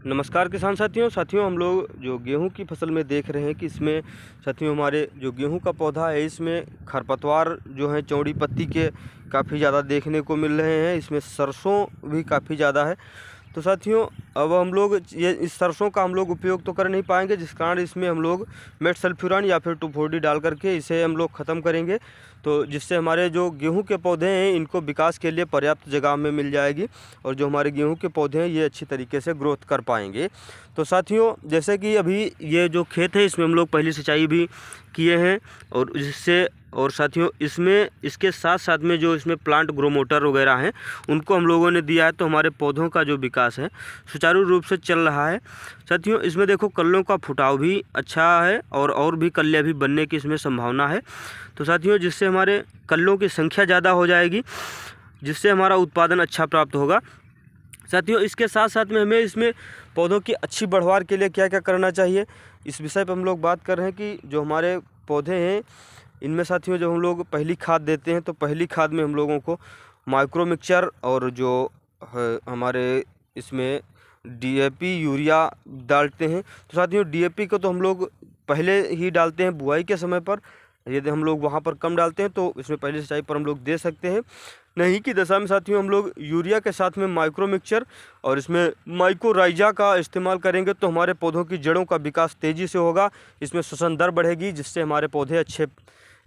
नमस्कार किसान साथियों हम लोग जो गेहूं की फसल में देख रहे हैं कि इसमें साथियों हमारे जो गेहूं का पौधा है इसमें खरपतवार जो है चौड़ी पत्ती के काफ़ी ज़्यादा देखने को मिल रहे हैं। इसमें सरसों भी काफ़ी ज़्यादा है। तो साथियों अब हम लोग इस सरसों का हम लोग उपयोग तो कर नहीं पाएंगे, जिस कारण इसमें हम लोग मेटसल्फ्यूरान या फिर 2,4-D डाल करके इसे हम लोग ख़त्म करेंगे। तो जिससे हमारे जो गेहूं के पौधे हैं इनको विकास के लिए पर्याप्त जगह में मिल जाएगी और जो हमारे गेहूं के पौधे हैं ये अच्छी तरीके से ग्रोथ कर पाएंगे। तो साथियों जैसे कि अभी ये जो खेत है इसमें हम लोग पहली सिंचाई भी किए हैं और जिससे और साथियों इसमें इसके साथ साथ में जो इसमें प्लांट ग्रो मोटर वगैरह हैं उनको हम लोगों ने दिया है। तो हमारे पौधों का जो विकास है सुचारू रूप से चल रहा है। साथियों इसमें देखो कल्लों का फुटाव भी अच्छा है और भी कल्ले भी बनने की इसमें संभावना है। तो साथियों जिससे हमारे कल्लों की संख्या ज़्यादा हो जाएगी, जिससे हमारा उत्पादन अच्छा प्राप्त होगा। साथियों इसके साथ साथ में हमें इसमें पौधों की अच्छी बढ़वार के लिए क्या क्या करना चाहिए, इस विषय पर हम लोग बात कर रहे हैं कि जो हमारे पौधे हैं इनमें साथियों जब हम लोग पहली खाद देते हैं तो पहली खाद में हम लोगों को माइक्रो मिक्सचर और जो हमारे इसमें डीएपी यूरिया डालते हैं। तो साथियों डीएपी को तो हम लोग पहले ही डालते हैं बुआई के समय पर, यदि हम लोग वहाँ पर कम डालते हैं तो इसमें पहली सिंचाई पर हम लोग दे सकते हैं। नहीं की दशा में साथियों हम लोग यूरिया के साथ में माइक्रो मिक्सचर और इसमें माइकोराइजा का इस्तेमाल करेंगे तो हमारे पौधों की जड़ों का विकास तेज़ी से होगा, इसमें श्वसन दर बढ़ेगी जिससे हमारे पौधे अच्छे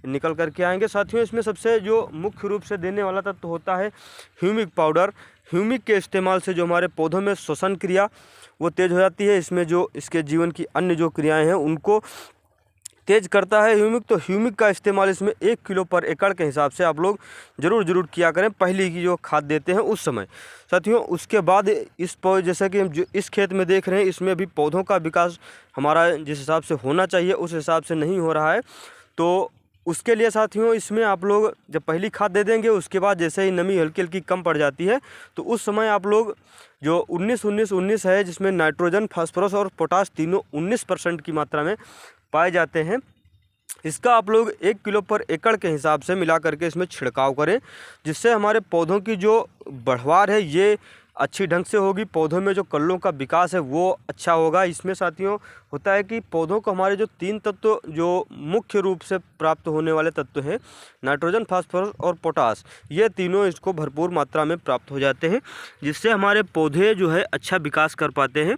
निकल करके आएंगे। साथियों इसमें सबसे जो मुख्य रूप से देने वाला तत्व होता है ह्यूमिक पाउडर। ह्यूमिक के इस्तेमाल से जो हमारे पौधों में श्वसन क्रिया वो तेज़ हो जाती है, इसमें जो इसके जीवन की अन्य जो क्रियाएं हैं उनको तेज़ करता है ह्यूमिक। तो ह्यूमिक का इस्तेमाल इसमें 1 किलो पर एकड़ के हिसाब से आप लोग ज़रूर किया करें पहली की जो खाद देते हैं उस समय। साथियों उसके बाद जैसा कि हम जो इस खेत में देख रहे हैं इसमें भी पौधों का विकास हमारा जिस हिसाब से होना चाहिए उस हिसाब से नहीं हो रहा है। तो उसके लिए साथियों इसमें आप लोग जब पहली खाद दे देंगे उसके बाद जैसे ही नमी हल्की हल्की कम पड़ जाती है तो उस समय आप लोग जो 19-19-19 है जिसमें नाइट्रोजन फास्फोरस और पोटाश तीनों 19% की मात्रा में पाए जाते हैं, इसका आप लोग 1 किलो पर एकड़ के हिसाब से मिला करके इसमें छिड़काव करें, जिससे हमारे पौधों की जो बढ़वार है ये अच्छी ढंग से होगी, पौधों में जो कल्लों का विकास है वो अच्छा होगा। इसमें साथियों होता है कि पौधों को हमारे जो 3 तत्व जो मुख्य रूप से प्राप्त होने वाले तत्व हैं नाइट्रोजन फास्फोरस और पोटाश, ये तीनों इसको भरपूर मात्रा में प्राप्त हो जाते हैं जिससे हमारे पौधे जो है अच्छा विकास कर पाते हैं।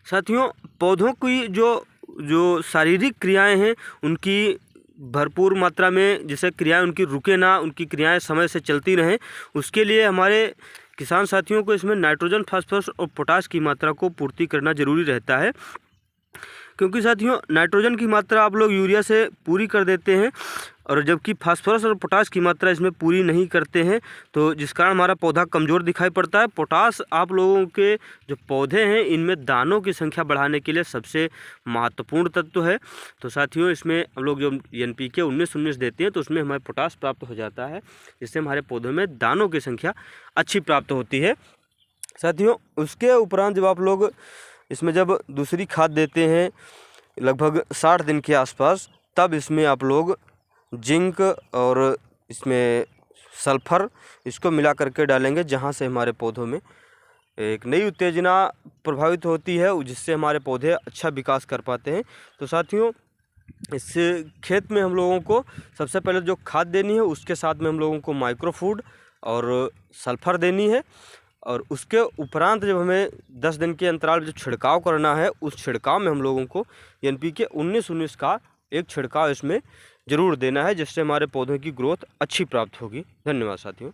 साथियों पौधों की जो शारीरिक क्रियाएं हैं उनकी भरपूर मात्रा में जैसे क्रियाएं उनकी रुके ना, उनकी क्रियाएं समय से चलती रहें, उसके लिए हमारे किसान साथियों को इसमें नाइट्रोजन फास्फोरस और पोटाश की मात्रा को पूर्ति करना जरूरी रहता है। क्योंकि साथियों नाइट्रोजन की मात्रा आप लोग यूरिया से पूरी कर देते हैं और जबकि फास्फोरस और पोटाश की मात्रा इसमें पूरी नहीं करते हैं, तो जिस कारण हमारा पौधा कमज़ोर दिखाई पड़ता है। पोटाश आप लोगों के जो पौधे हैं इनमें दानों की संख्या बढ़ाने के लिए सबसे महत्वपूर्ण तत्व है। तो साथियों इसमें हम लोग जो NPK 19-19 देते हैं तो उसमें हमारे पोटाश प्राप्त हो जाता है, जिससे हमारे पौधों में दानों की संख्या अच्छी प्राप्त होती है। साथियों उसके उपरांत जब आप लोग इसमें जब दूसरी खाद देते हैं लगभग 60 दिन के आसपास, तब इसमें आप लोग जिंक और इसमें सल्फर इसको मिला करके डालेंगे, जहां से हमारे पौधों में एक नई उत्तेजना प्रभावित होती है जिससे हमारे पौधे अच्छा विकास कर पाते हैं। तो साथियों इस खेत में हम लोगों को सबसे पहले जो खाद देनी है उसके साथ में हम लोगों को माइक्रो फूड और सल्फर देनी है और उसके उपरांत जब हमें 10 दिन के अंतराल जो छिड़काव करना है उस छिड़काव में हम लोगों को NPK 19-19 का एक छिड़काव इसमें ज़रूर देना है, जिससे हमारे पौधों की ग्रोथ अच्छी प्राप्त होगी। धन्यवाद साथियों।